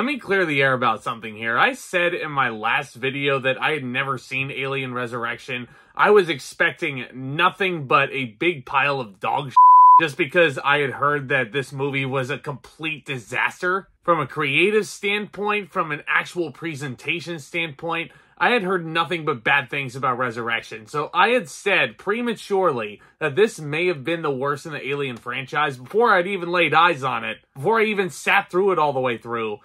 me clear the air about something here. I said in my last video that I had never seen Alien Resurrection. I was expecting nothing but a big pile of dog shit just because I had heard that this movie was a complete disaster. From a creative standpoint, from an actual presentation standpoint, I had heard nothing but bad things about Resurrection. So I had said prematurely that this may have been the worst in the Alien franchise before I'd even laid eyes on it, before I even sat through it all the way through.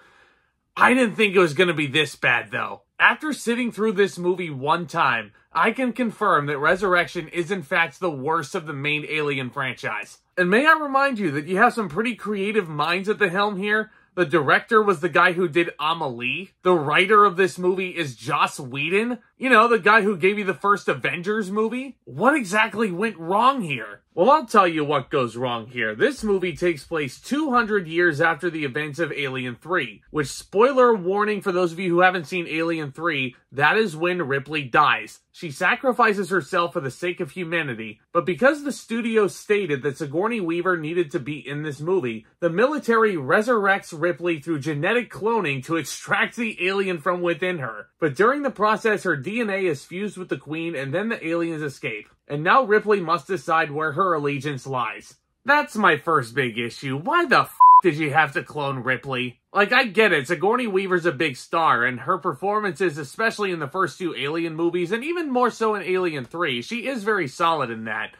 I didn't think it was going to be this bad, though. After sitting through this movie one time, I can confirm that Resurrection is in fact the worst of the main Alien franchise. And may I remind you that you have some pretty creative minds at the helm here. The director was the guy who did Amelie. The writer of this movie is Joss Whedon. You know, the guy who gave you the first Avengers movie. What exactly went wrong here? Well, I'll tell you what goes wrong here. This movie takes place 200 years after the events of Alien 3, which, spoiler warning for those of you who haven't seen Alien 3, that is when Ripley dies. She sacrifices herself for the sake of humanity, but because the studio stated that Sigourney Weaver needed to be in this movie, the military resurrects Ripley through genetic cloning to extract the alien from within her. But during the process, her DNA is fused with the Queen and then the aliens escape. And now Ripley must decide where her allegiance lies. That's my first big issue. Why the f*** did you have to clone Ripley? Like, I get it, Sigourney Weaver's a big star, and her performances, especially in the first two Alien movies, and even more so in Alien 3, she is very solid in that.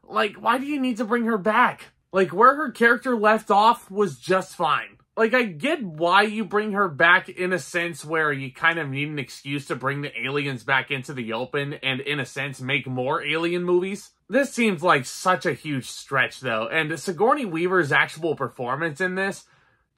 Like, why do you need to bring her back? Like, where her character left off was just fine. Like, I get why you bring her back in a sense where you kind of need an excuse to bring the aliens back into the open and, in a sense, make more Alien movies. This seems like such a huge stretch, though, and Sigourney Weaver's actual performance in this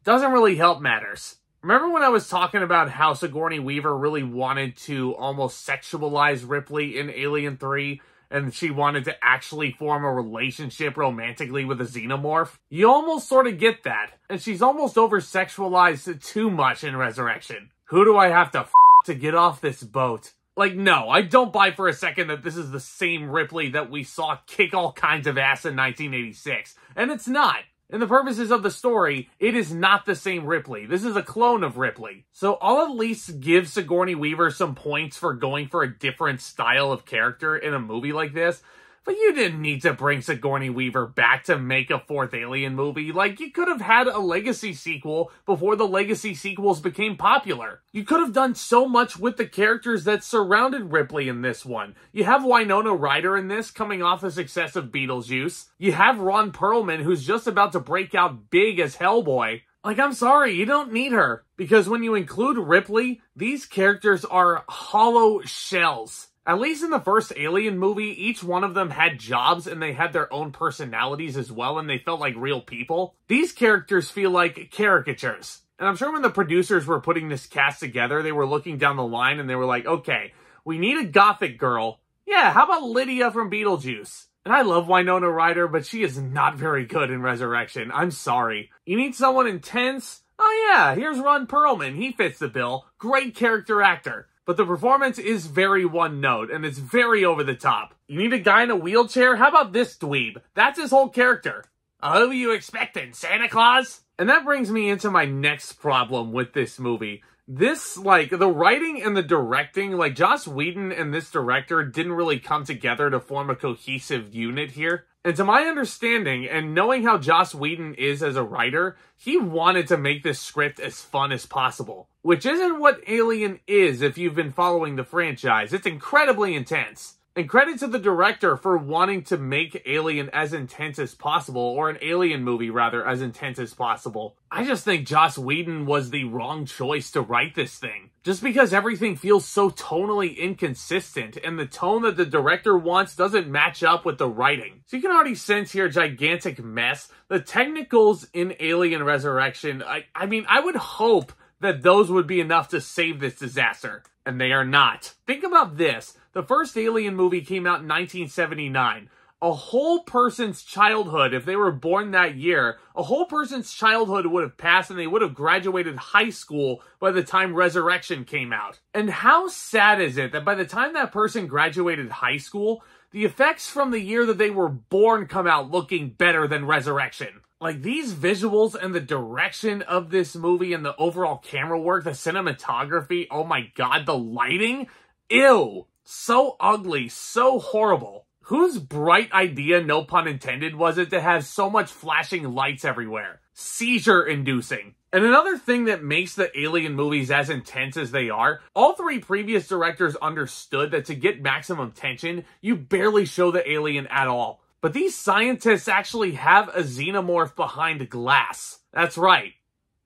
doesn't really help matters. Remember when I was talking about how Sigourney Weaver really wanted to almost sexualize Ripley in Alien 3? And she wanted to actually form a relationship romantically with a xenomorph? You almost sort of get that. And she's almost over-sexualized too much in Resurrection. Who do I have to f*** to get off this boat? Like, no, I don't buy for a second that this is the same Ripley that we saw kick all kinds of ass in 1986. And it's not. In the purposes of the story, it is not the same Ripley. This is a clone of Ripley. So I'll at least give Sigourney Weaver some points for going for a different style of character in a movie like this. But you didn't need to bring Sigourney Weaver back to make a fourth Alien movie. Like, you could have had a Legacy sequel before the Legacy sequels became popular. You could have done so much with the characters that surrounded Ripley in this one. You have Winona Ryder in this, coming off the success of Beetlejuice. You have Ron Perlman, who's just about to break out big as Hellboy. Like, I'm sorry, you don't need her. Because when you include Ripley, these characters are hollow shells. At least in the first Alien movie, each one of them had jobs and they had their own personalities as well, and they felt like real people. These characters feel like caricatures. And I'm sure when the producers were putting this cast together, they were looking down the line and they were like, okay, we need a gothic girl. Yeah, how about Lydia from Beetlejuice? And I love Winona Ryder, but she is not very good in Resurrection. I'm sorry. You need someone intense? Oh yeah, here's Ron Perlman. He fits the bill. Great character actor. But the performance is very one-note, and it's very over-the-top. You need a guy in a wheelchair? How about this dweeb? That's his whole character. Who are you expecting, Santa Claus? And that brings me into my next problem with this movie. This, like, the writing and the directing, like, Joss Whedon and this director didn't really come together to form a cohesive unit here. And to my understanding, and knowing how Joss Whedon is as a writer, he wanted to make this script as fun as possible. Which isn't what Alien is if you've been following the franchise. It's incredibly intense. And credit to the director for wanting to make Alien as intense as possible, or an Alien movie, rather, as intense as possible. I just think Joss Whedon was the wrong choice to write this thing. Just because everything feels so tonally inconsistent, and the tone that the director wants doesn't match up with the writing. So you can already sense here a gigantic mess. The technicals in Alien Resurrection, I mean, I would hope that those would be enough to save this disaster. And they are not. Think about this. The first Alien movie came out in 1979. A whole person's childhood, if they were born that year, a whole person's childhood would have passed and they would have graduated high school by the time Resurrection came out. And how sad is it that by the time that person graduated high school, the effects from the year that they were born come out looking better than Resurrection? Like, these visuals and the direction of this movie and the overall camera work, the cinematography, oh my god, the lighting, ew, so ugly, so horrible. Whose bright idea, no pun intended, was it to have so much flashing lights everywhere? Seizure-inducing. And another thing that makes the Alien movies as intense as they are, all three previous directors understood that to get maximum tension, you barely show the alien at all. But these scientists actually have a xenomorph behind glass. That's right.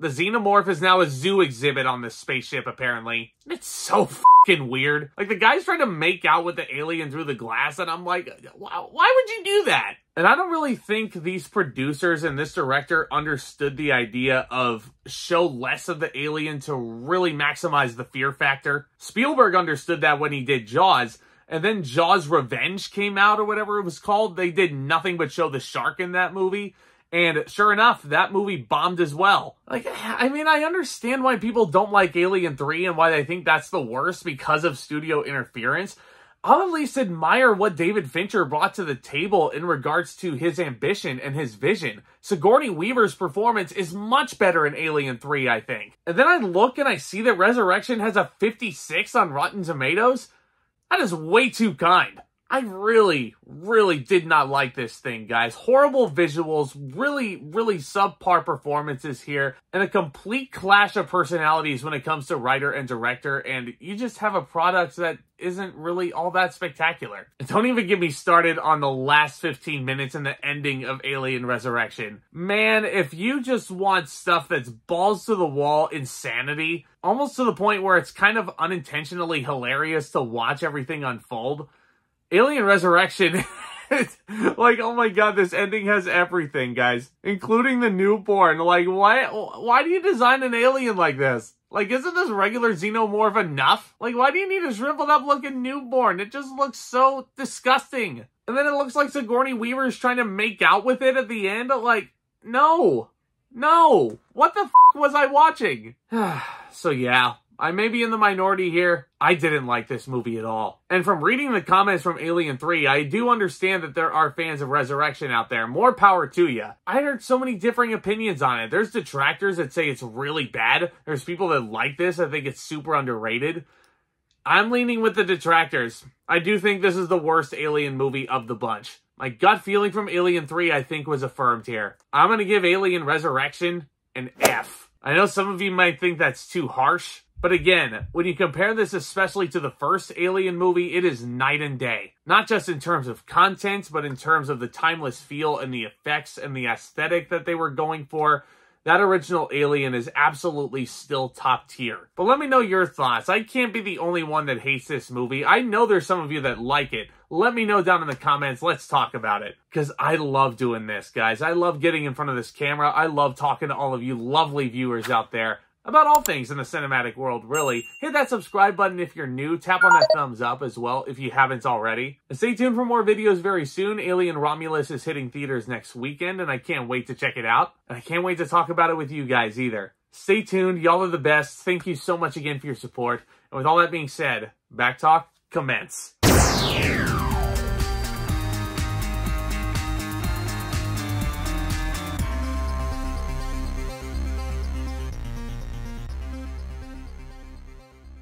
The xenomorph is now a zoo exhibit on this spaceship, apparently. It's so fucking weird. Like, the guy's trying to make out with the alien through the glass, and I'm like, why would you do that? And I don't really think these producers and this director understood the idea of show less of the alien to really maximize the fear factor. Spielberg understood that when he did Jaws, and then Jaws Revenge came out, or whatever it was called. They did nothing but show the shark in that movie. And sure enough, that movie bombed as well. Like, I mean, I understand why people don't like Alien 3 and why they think that's the worst because of studio interference. I'll at least admire what David Fincher brought to the table in regards to his ambition and his vision. Sigourney Weaver's performance is much better in Alien 3, I think. And then I look and I see that Resurrection has a 56 on Rotten Tomatoes. That is way too kind. I really, really did not like this thing, guys. Horrible visuals, really, really subpar performances here, and a complete clash of personalities when it comes to writer and director, and you just have a product that isn't really all that spectacular. And don't even get me started on the last 15 minutes and the ending of Alien Resurrection. Man, if you just want stuff that's balls to the wall insanity, almost to the point where it's kind of unintentionally hilarious to watch everything unfold, Alien Resurrection, like, oh my god, this ending has everything, guys. Including the newborn. Like, why do you design an alien like this? Like, isn't this regular xenomorph enough? Like, why do you need a shriveled up looking newborn? It just looks so disgusting. And then it looks like Sigourney Weaver is trying to make out with it at the end. Like, no. No. What the f*** was I watching? So yeah. I may be in the minority here. I didn't like this movie at all. And from reading the comments from Alien 3, I do understand that there are fans of Resurrection out there. More power to you. I heard so many differing opinions on it. There's detractors that say it's really bad. There's people that like this. I think it's super underrated. I'm leaning with the detractors. I do think this is the worst Alien movie of the bunch. My gut feeling from Alien 3, I think, was affirmed here. I'm going to give Alien Resurrection an F. I know some of you might think that's too harsh. But again, when you compare this especially to the first Alien movie, it is night and day. Not just in terms of content, but in terms of the timeless feel and the effects and the aesthetic that they were going for. That original Alien is absolutely still top tier. But let me know your thoughts. I can't be the only one that hates this movie. I know there's some of you that like it. Let me know down in the comments. Let's talk about it. Because I love doing this, guys. I love getting in front of this camera. I love talking to all of you lovely viewers out there about all things in the cinematic world, really. Hit that subscribe button if you're new. Tap on that thumbs up as well if you haven't already. And stay tuned for more videos very soon. Alien Romulus is hitting theaters next weekend, and I can't wait to check it out. And I can't wait to talk about it with you guys either. Stay tuned. Y'all are the best. Thank you so much again for your support. And with all that being said, Back Talk, commence.